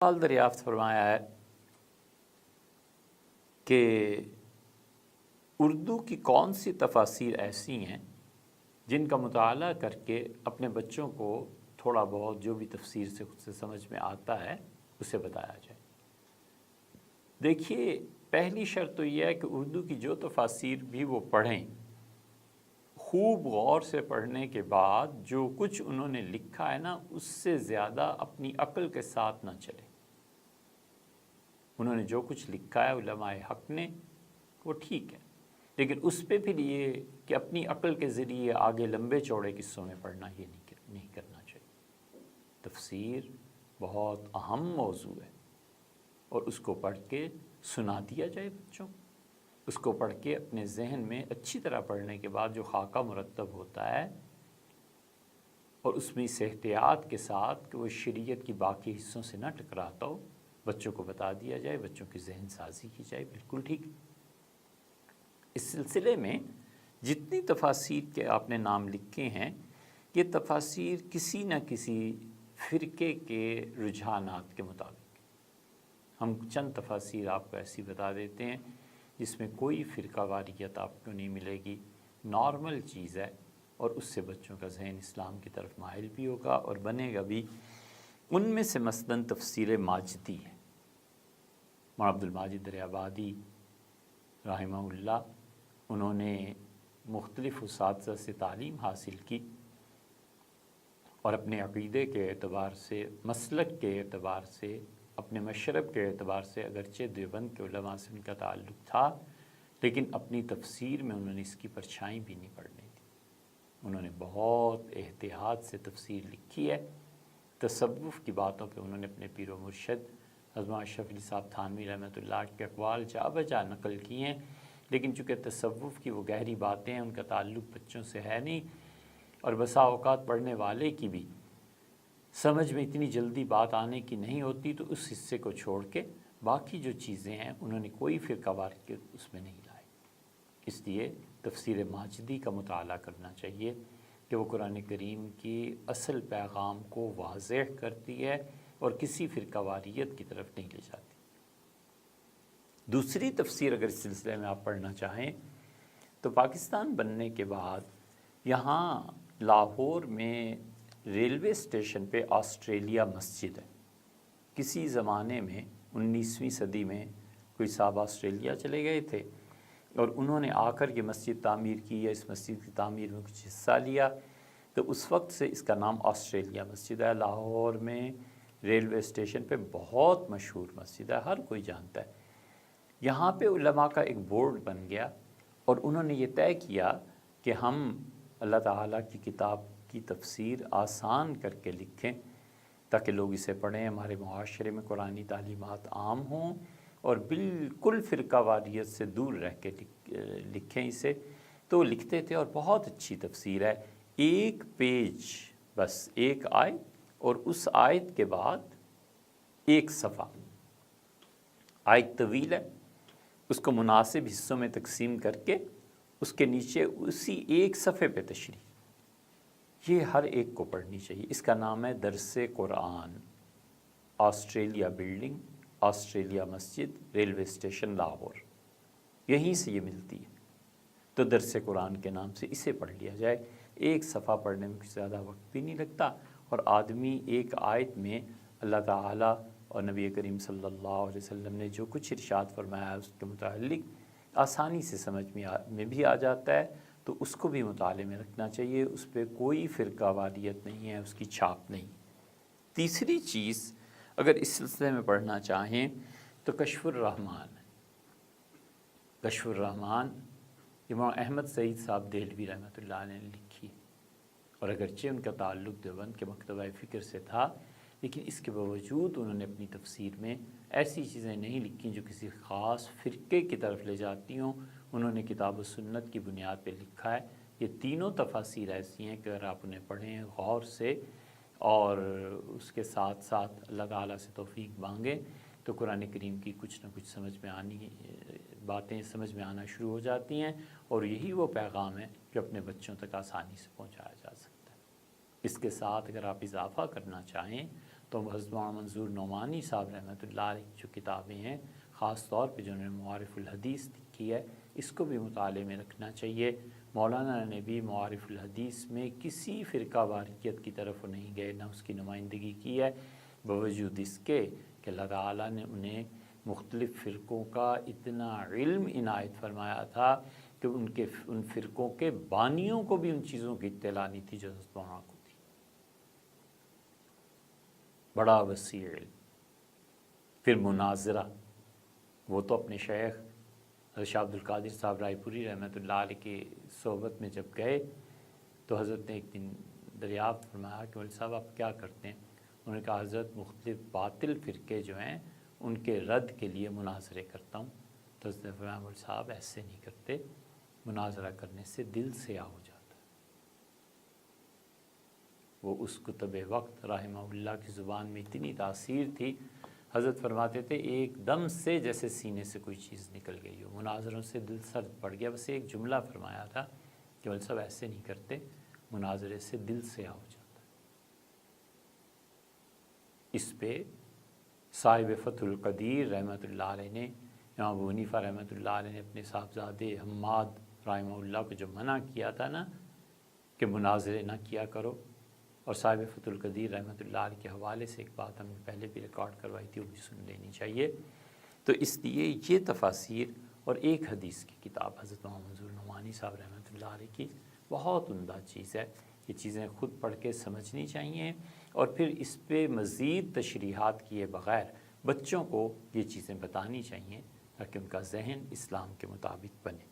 سوال دریافت فرمایا ہے کہ اردو کی کون سی تفاسیر ایسی ہیں جن کا مطالعہ کر کے اپنے بچوں کو تھوڑا بہت جو بھی تفسیر سے خود سے سمجھ میں آتا ہے اسے بتایا جائے۔ دیکھیے، پہلی شرط تو یہ ہے کہ اردو کی جو تفاسیر بھی وہ پڑھیں، خوب غور سے پڑھنے کے بعد جو کچھ انہوں نے لکھا ہے نا، اس سے زیادہ اپنی عقل کے ساتھ نہ چلے۔ انہوں نے جو کچھ لکھا ہے علماء حق نے، وہ ٹھیک ہے، لیکن اس پہ پھر یہ کہ اپنی عقل کے ذریعے آگے لمبے چوڑے قصوں میں پڑھنا، یہ نہیں کرنا چاہیے۔ تفسیر بہت اہم موضوع ہے اور اس کو پڑھ کے سنا دیا جائے بچوں کو۔ اس کو پڑھ کے اپنے ذہن میں اچھی طرح پڑھنے کے بعد جو خاکہ مرتب ہوتا ہے، اور اس میں اس احتیاط کے ساتھ کہ وہ شریعت کی باقی حصوں سے نہ ٹکراتا ہو، بچوں کو بتا دیا جائے، بچوں کی ذہن سازی کی جائے، بالکل ٹھیک۔ اس سلسلے میں جتنی تفاسیر کے آپ نے نام لکھے ہیں، یہ تفاسیر کسی نہ کسی فرقے کے رجحانات کے مطابق۔ ہم چند تفاسیر آپ کو ایسی بتا دیتے ہیں جس میں کوئی فرقہ واریت آپ کو نہیں ملے گی، نارمل چیز ہے، اور اس سے بچوں کا ذہن اسلام کی طرف مائل بھی ہوگا اور بنے گا بھی۔ ان میں سے مثلاً تفسیر ماجدی ہے۔ مولانا عبد الماجد دریابادی رحمہ اللہ، انہوں نے مختلف اساتذہ سے تعلیم حاصل کی اور اپنے عقیدے کے اعتبار سے، مسلک کے اعتبار سے، اپنے مشرب کے اعتبار سے اگرچہ دیوبند کے علماء سے ان کا تعلق تھا، لیکن اپنی تفسیر میں انہوں نے اس کی پرچھائی بھی نہیں پڑنے دی۔ انہوں نے بہت احتیاط سے تفسیر لکھی ہے۔ تصوف کی باتوں پہ انہوں نے اپنے پیر و مرشد حضرت اشرف علی صاحب تھانوی رحمۃ اللہ کے اقوال جا بجا نقل کی ہیں، لیکن چونکہ تصوف کی وہ گہری باتیں ہیں، ان کا تعلق بچوں سے ہے نہیں، اور بسا اوقات پڑھنے والے کی بھی سمجھ میں اتنی جلدی بات آنے کی نہیں ہوتی، تو اس حصے کو چھوڑ کے باقی جو چیزیں ہیں انہوں نے کوئی فرقہ واریت اس میں نہیں لائے۔ اس لیے تفسیر ماجدی کا مطالعہ کرنا چاہیے کہ وہ قرآن کریم کی اصل پیغام کو واضح کرتی ہے اور کسی فرقہ واریت کی طرف نہیں لے جاتی۔ دوسری تفسیر اگر اس سلسلے میں آپ پڑھنا چاہیں تو پاکستان بننے کے بعد یہاں لاہور میں ریلوے اسٹیشن پہ آسٹریلیا مسجد ہے۔ کسی زمانے میں 19ویں صدی میں کوئی صاحب آسٹریلیا چلے گئے تھے اور انہوں نے آ کر یہ مسجد تعمیر کی، یا اس مسجد کی تعمیر میں کچھ حصہ لیا، تو اس وقت سے اس کا نام آسٹریلیا مسجد ہے۔ لاہور میں ریلوے اسٹیشن پہ بہت مشہور مسجد ہے، ہر کوئی جانتا ہے۔ یہاں پہ علماء کا ایک بورڈ بن گیا اور انہوں نے یہ طے کیا کہ ہم اللہ تعالیٰ کی کتاب کی تفسیر آسان کر کے لکھیں تاکہ لوگ اسے پڑھیں، ہمارے معاشرے میں قرآنی تعلیمات عام ہوں، اور بالکل فرقہ واریت سے دور رہ کے لکھیں اسے۔ تو وہ لکھتے تھے اور بہت اچھی تفسیر ہے، ایک پیج بس، ایک آیت اور اس آیت کے بعد ایک صفحہ۔ آیت طویل ہے، اس کو مناسب حصوں میں تقسیم کر کے اس کے نیچے اسی ایک صفحے پہ تشریح، یہ ہر ایک کو پڑھنی چاہیے۔ اس کا نام ہے درس قرآن، آسٹریلیا بلڈنگ، آسٹریلیا مسجد، ریلوے اسٹیشن لاہور، یہیں سے یہ ملتی ہے۔ تو درس قرآن کے نام سے اسے پڑھ لیا جائے۔ ایک صفحہ پڑھنے میں کچھ زیادہ وقت بھی نہیں لگتا، اور آدمی ایک آیت میں اللہ تعالیٰ اور نبی کریم صلی اللہ علیہ وسلم نے جو کچھ ارشاد فرمایا ہے اس کے متعلق آسانی سے سمجھ میں بھی آ جاتا ہے، تو اس کو بھی مطالعے میں رکھنا چاہیے۔ اس پہ کوئی فرقہ واریت نہیں ہے، اس کی چھاپ نہیں۔ تیسری چیز اگر اس سلسلے میں پڑھنا چاہیں تو کشف الرحمن ہے۔ کشف الرحمن امام احمد سعید صاحب دہلوی رحمۃ اللہ علیہ نے لکھی، اور اگرچہ ان کا تعلق دیوبند کے مکتبہ فکر سے تھا، لیکن اس کے باوجود انہوں نے اپنی تفسیر میں ایسی چیزیں نہیں لکھیں جو کسی خاص فرقے کی طرف لے جاتی ہوں۔ انہوں نے کتاب و سنت کی بنیاد پہ لکھا ہے۔ یہ تینوں تفاسیر ایسی ہیں کہ اگر آپ انہیں پڑھیں غور سے اور اس کے ساتھ ساتھ اللہ تعالیٰ سے توفیق مانگیں، تو قرآن کریم کی کچھ نہ کچھ سمجھ میں باتیں سمجھ میں آنا شروع ہو جاتی ہیں، اور یہی وہ پیغام ہے جو اپنے بچوں تک آسانی سے پہنچایا جا سکتا ہے۔ اس کے ساتھ اگر آپ اضافہ کرنا چاہیں تو حضرت مولانا منظور نعمانی صاحب رحمۃ اللہ علیہ کی جو کتابیں ہیں، خاص طور پہ جو انہوں نے معارف الحدیث کی ہے، اس کو بھی مطالعے میں رکھنا چاہیے۔ مولانا نے بھی معارف الحدیث میں کسی فرقہ واریت کی طرف نہیں گئے، نہ اس کی نمائندگی کی ہے، باوجود اس کے کہ اللہ تعالیٰ نے انہیں مختلف فرقوں کا اتنا علم عنایت فرمایا تھا کہ ان فرقوں کے بانیوں کو بھی ان چیزوں کی اطلاع نہیں تھی جو حضرت مولانا کو تھی۔ بڑا وسیع علم۔ پھر مناظرہ، وہ تو اپنے شیخ حضرت شاہ عبد القادر صاحب رائے پوری رحمۃ اللہ علیہ کی صحبت میں جب گئے تو حضرت نے ایک دن دریافت فرمایا کہ مولوی صاحب آپ کیا کرتے ہیں؟ انہوں نے کہا حضرت مختلف باطل فرقے جو ہیں ان کے رد کے لیے مناظرے کرتا ہوں۔ تو حضرت نے فرمایا مولوی صاحب ایسے نہیں کرتے، مناظرہ کرنے سے دل سیاہ ہو جاتا ہے۔ وہ اس کتب وقت رحمہ اللہ کی زبان میں اتنی تاثیر تھی، حضرت فرماتے تھے ایک دم سے جیسے سینے سے کوئی چیز نکل گئی ہو، مناظروں سے دل سرد پڑ گیا۔ بس ایک جملہ فرمایا تھا کہ مولوی صاحب ایسے نہیں کرتے، مناظرے سے دل سیاہ ہو جاتا ہے۔ اس پہ صاحب فتح القدیر رحمۃ اللہ علیہ نے، امام ابو حنیفہ رحمۃ اللہ علیہ نے اپنے صاحبزادے حماد رحمہ اللہ کو جو منع کیا تھا نا کہ مناظرے نہ کیا کرو، اور صاحب فتح القدیر رحمۃ اللہ علیہ کے حوالے سے ایک بات ہم نے پہلے بھی ریکارڈ کروائی تھی، وہ بھی سن لینی چاہیے۔ تو اس لیے یہ تفاسیر اور ایک حدیث کی کتاب حضرت مولانا منظور نعمانی صاحب رحمۃ اللہ علیہ کی بہت عمدہ چیز ہے۔ یہ چیزیں خود پڑھ کے سمجھنی چاہیے، اور پھر اس پہ مزید تشریحات کیے بغیر بچوں کو یہ چیزیں بتانی چاہیے تاکہ ان کا ذہن اسلام کے مطابق بنے۔